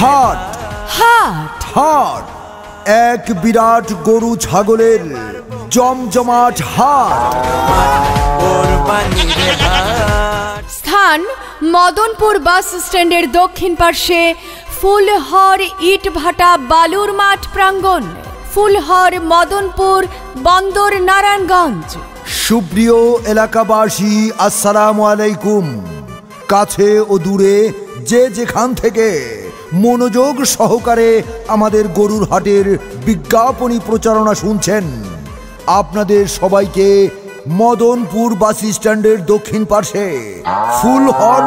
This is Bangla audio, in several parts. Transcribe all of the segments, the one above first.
হাট হাট হাট এক বিরাট গরু ছাগলের জমজমাট হাট। স্থান মদনপুর বাস স্ট্যান্ডের দক্ষিণ পার্শ্বে ফুলহর ইটভাটা বালুর মাঠ প্রাঙ্গণ, ফুলহর মদনপুর বন্দর নারায়ণগঞ্জ। সুপ্রিয় এলাকাবাসী, আসসালামু আলাইকুম। কাছে ও দূরে যে যেখান থেকে মনোযোগ সহকারে আমাদের গরুর হাটের বিজ্ঞাপনী প্রচারণা শুনছেন, আপনাদের সবাইকে মদনপুর বাস স্ট্যান্ডের দক্ষিণ পার্শ্বে ফুলহর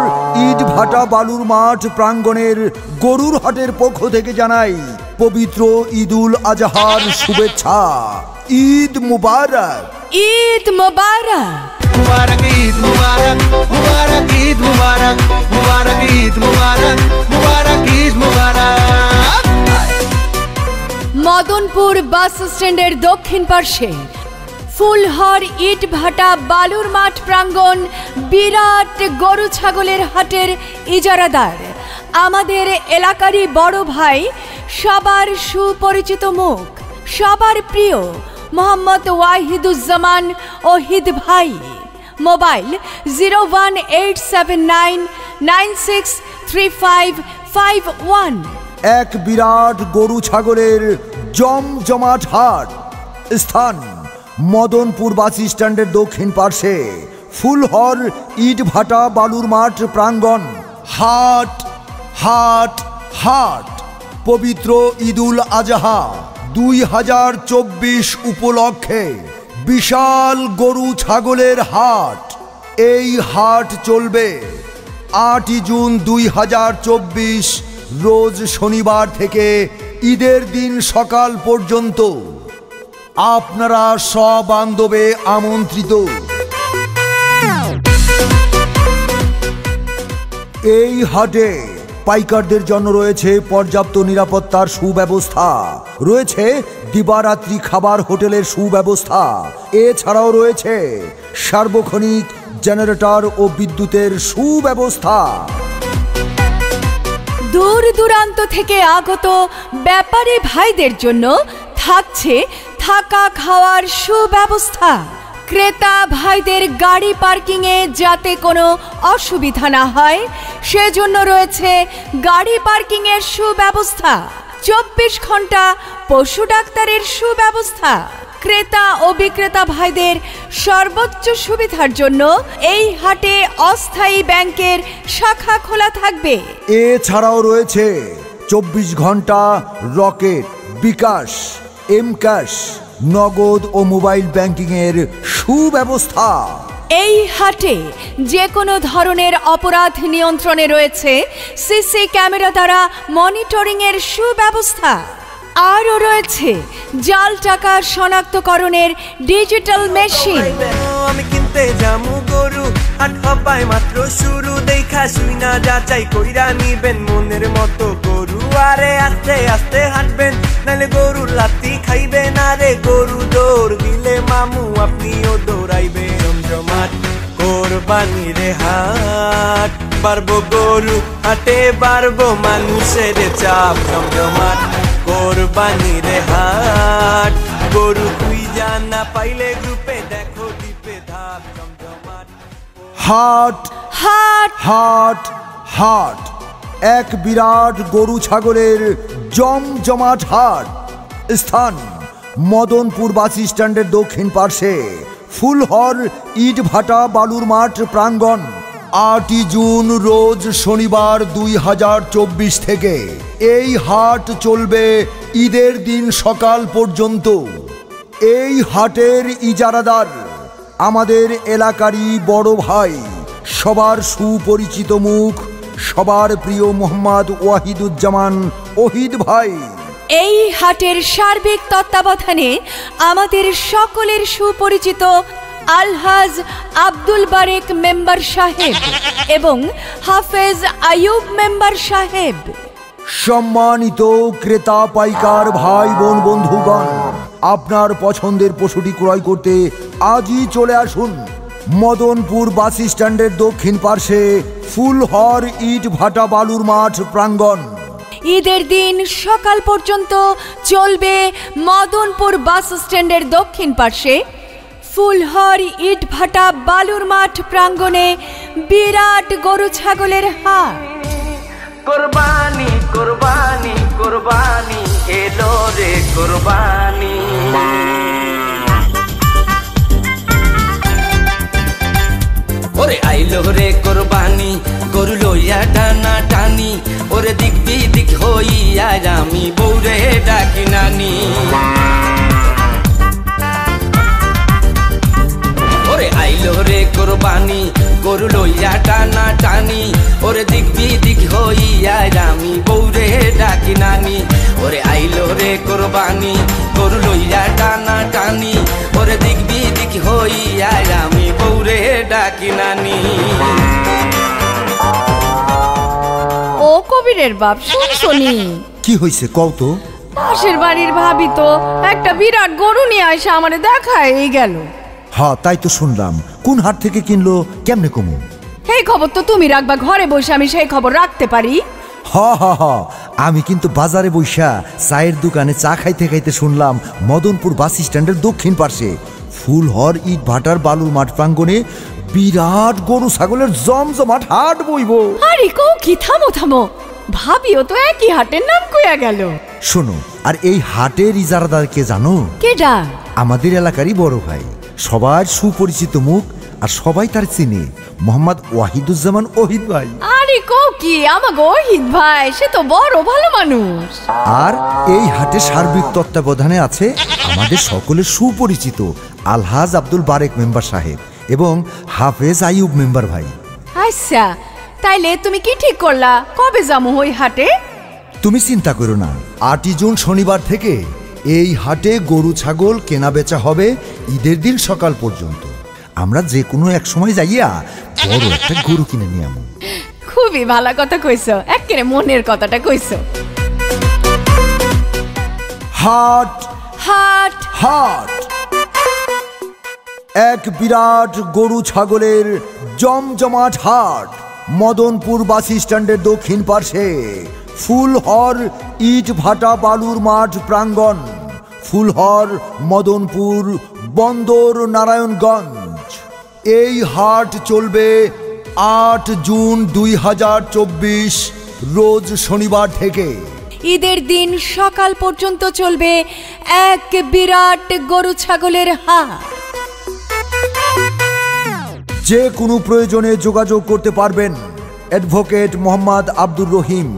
ইটভাটা বালুর মাঠ প্রাঙ্গণের গরুর হাটের পক্ষ থেকে জানাই পবিত্র ঈদুল আজহার শুভেচ্ছা। ঈদ মুবারক, ঈদ মুবারক, মুবারক ঈদ মুবারক, মুবারক ঈদ মুবারক, মুবারক ঈদ মুবারক, মুবারক ঈদ মুবারক। মদনপুর বাস স্ট্যান্ডের দক্ষিণ পার্শ্বে ফুলহর ইটভাটা বালুর মাঠ প্রাঙ্গণ বিরাট গরু ছাগলের হাটের ইজারাদার আমাদের এলাকারই বড় ভাই, সবার সুপরিচিত মুখ, সবার প্রিয় মোহাম্মদ ওয়াহিদুজ্জামান ওহিদ ভাই। মোবাইল 01879963551। এক বিরাট গরু ছাগলের জমজমাট হাট। স্থান মদনপুর বাস স্ট্যান্ডের দক্ষিণ পার্শ্বে ফুলহর ইটভাটা বালুর মাঠ প্রাঙ্গণ। হাট হাট হাট পবিত্র ঈদুল আজহা 2024 উপলক্ষে বিশাল গরু ছাগলের হাট। এই হাট চলবে 8 জুন 2024 রোজ শনিবার থেকে ঈদের দিন সকাল পর্যন্ত। আপনারা সবান্ধবে আমন্ত্রিত। এই হাটে পাইকারদের জন্য রয়েছে পর্যাপ্ত নিরাপত্তার সুব্যবস্থা, রয়েছে দিবারাত্রি খাবার হোটেলের সুব্যবস্থা, এছাড়াও রয়েছে সার্বক্ষণিক জেনারেটর ও বিদ্যুতের সুব্যবস্থা। দূর দূরান্ত থেকে আগত ব্যাপারী ভাইদের জন্য থাকছে থাকা খাওয়ার সুব্যবস্থা। ক্রেতা ভাইদের গাড়ি পার্কিংয়ে যাতে কোনো অসুবিধা না হয় সেজন্য রয়েছে গাড়ি পার্কিংয়ের সুব্যবস্থা। 24 ঘন্টা পশু ডাক্তারের সুব্যবস্থা। ক্রেতা ও বিক্রেতা ভাইদের সর্বোচ্চ সুবিধার জন্য এই হাটে অস্থায়ী ব্যাংকের শাখা খোলা থাকবে। এছাড়াও রয়েছে 24 ঘন্টা রকেট, বিকাশ, এম ক্যাশ, নগদ ও মোবাইল ব্যাংকিংয়ের সুব্যবস্থা। এই হাটে যে কোনো ধরনের অপরাধ নিয়ন্ত্রণে রয়েছে সিসি ক্যামেরা দ্বারা মনিটরিংয়ের সুব্যবস্থা। আরও রয়েছে জাল টাকা শনাক্তকরণের ডিজিটাল মেশিন। আমি কিনতে যামু গরু, হাট হবাই মাত্র শুরু, দেখা শুই না যাচাই কইরা নিবেন মনের মতো গরু। আরে আস্তে আস্তে হাঁটবেন, নাহলে গরুর লাত্তি খাইবেন। আরে গরু দৌড় দিলে মামু আপনিও দৌড়াইবেন। জমজমাট কোরবানির হাট, বাড়বো গরু হাটে, বাড়বো মানুষের চাপ। জমজমাট কোরবানির হাট, গরু তুই জানা পাইলে গ্রুপে দেখো দ্বীপে ধাপ। জমজমাট হাট হাট হাট হাট এক বিরাট গরু ছাগলের জমজমাট হাট। স্থান মদনপুর বাস স্ট্যান্ডের দক্ষিণ পার্শ্বে ফুলহর ইটভাটা বালুর মাঠ প্রাঙ্গণ। 8 জুন রোজ শনিবার 2024 থেকে এই হাট চলবে ঈদের দিন সকাল পর্যন্ত। এই হাটের ইজারাদার আমাদের এলাকারই বড় ভাই, সবার সুপরিচিত মুখ, সবার প্রিয় মোহাম্মদ ওয়াহিদুজ্জামান ওহিদ ভাই। এই হাটের সার্বিক তত্ত্বাবধানে আমাদের সকলের সুপরিচিত আলহাজ আব্দুল বারেক মেম্বার সাহেব এবং হাফেজ আয়ুব মেম্বার সাহেব। সম্মানিত ক্রেতা পাইকার ভাই বোন বন্ধুগণ, আপনার পছন্দের পশুটি ক্রয় করতে আজই চলে আসুন মদনপুর বাস স্ট্যান্ডের দক্ষিণ পার্শ্বে ফুলহর ইটভাটা বালুর মাঠ প্রাঙ্গণ। ঈদের দিন সকাল পর্যন্ত চলবে মদনপুর বাস স্ট্যান্ডের দক্ষিণ পার্শ্বে ফুলহর ইটভাটা বালুর মাঠ প্রাঙ্গণে বিরাট গরু ছাগলের হাট। কুরবানি কুরবানি কুরবানি এলো রে কুরবানি। ওরে আইলো রে কুরবানি গরু লইয়া টানা টানি, ওরে দিক বিদিক হইয়া আমি বউরে ডাকি নানি। ওরে আইলো রে কুরবানি গরু লইয়া টানা টানি, ওরে দিক বিদিক হইয়া আমি বউরে ডাকি নানি। ওরে আইলো রে কুরবানি গরু লইয়া টানা টানি, ওরে দিক বিদিক হইয়া আমি বউরে ডাকি নানি। ও কবিরের বাপ, শুনছনি? কি হইছে কও তো? পাশের বাড়ির ভাবি তো একটা বিরাট গরু নিয়ে আসে আমারে দেখায় গেল। হ্যাঁ তাই তো শুনলাম। কোন হাট থেকে কিনলো, কেমনে কমু? এই খবর তো তুমি রাখবা ঘরে বসে, আমি সেই খবর রাখতে পারি? হ আমি কিন্তু বাজারে বইসা চায়ের দোকানে চা খাইতে খাইতে শুনলাম মদনপুর বাস স্ট্যান্ডের দক্ষিণ পার্শ্বে ফুলহর ইট ভাটার বালুর মাঠ প্রাঙ্গণে বিরাট গরু ছাগলের জমজমাট হাট বইব। আরে কও কি, থামো থামো, ভাবিও তো একই হাটের নাম কইয়া গেল। শোনো, আর এই হাটের ইজারাদার কে জানো? কেডা? আমাদের এলাকারই বড় ভাই, সবার সুপরিচিত মুখ, আর সবাই তার চিনে, মোহাম্মদ ওয়াহিদুজ্জামান ওহিদ ভাই। আরে কও কি, আমাগো ওহিদ ভাই সে তো বড় ভালো মানুষ। আর এই হাটে সার্বিক তত্ত্বাবধানে আছে আমাদের সকলের সুপরিচিত আলহাজ আব্দুল বারেক মেম্বার সাহেব এবং হাফেজ আইয়ুব মেম্বার ভাই। আচ্ছা, তাইলে তুমি কি ঠিক করলা, কবে যামু ওই হাটে? তুমি চিন্তা করো না, 8 জুন শনিবার থেকে এই হাটে গরু ছাগল কেনা বেচা হবে ঈদের দিন সকাল পর্যন্ত। আমরা যে কোনো এক সময় যাইয়া বড় একটা গরু কিনে নিয়ে আমু। খুবই ভালো কথা কইছো, একেবারে মনের কথাটা কইছো। হাট হাট হাট, এক বিরাট গরু ছাগলের জমজমাট হাট মদনপুর বাস স্ট্যান্ডের দক্ষিণ পার্শ্বে ফুলহর ইট ভাটা বালুর মাঠ প্রাঙ্গণ, ফুলহর মদনপুর বন্দর নারায়ণগঞ্জ। এই হাট চলবে 8 জুন 2024 রোজ শনিবার থেকে। ঈদের দিন সকাল পর্যন্ত চলবে এক বিরাট গরু ছাগলের হাট। যে কোনো প্রয়োজনে যোগাযোগ করতে পারবেন advocate Mohammad Abdur Rahim,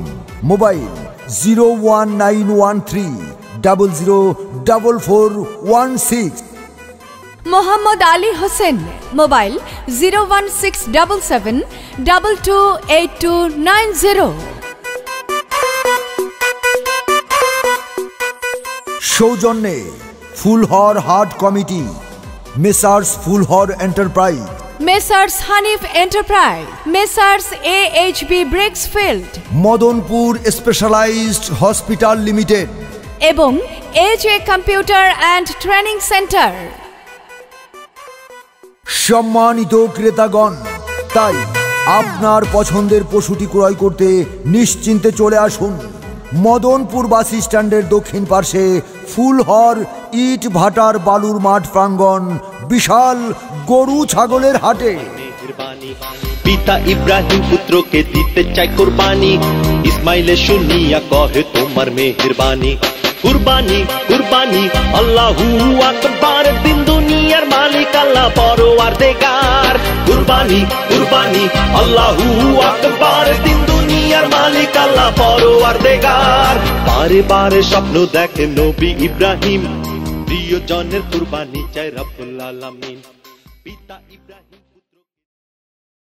mobile 01913004416, Mohammad Ali Hossain, mobile 01677228290। সৌজন্যে ফুলহর হাট committee, messrs Phulhar enterprise, messrs Hanif enterprise, messrs AHB bricksfield, Madanpur specialised hospital limited এবং AJ computer and training centre. সম্মানিত ক্রেতাগণ, তাই আপনার পছন্দের পশুটি ক্রয় করতে নিশ্চিন্তে চলে আসুন মদনপুর বাস স্ট্যান্ডের দক্ষিণ পার্শ্বে ফুলহর ইট ভাটার বালুর মাঠ প্রাঙ্গণ বিশাল গরু ছাগলের হাটে। পিতা ইব্রাহিম পুত্রকে দিতে চায় কুরবানি, ইসমাইলে শুনিয়া কহে তোমার মেহেরবানি। কুরবানি কুরবানি আল্লাহু আকবার, দিন দুনিয়ার মালিক আল্লাহ পরওয়ারদিগার। কুরবানি কুরবানি আল্লাহু আকবার, দিন দুনিয়ার মালিক আল্লাহ পরওয়ারদিগার। বারে বারে স্বপ্ন দেখে নবী ইব্রাহিম, প্রিয়জনের কুরবানি চায় রব্বুল আলামিন। পিতা ইব্রাহিম।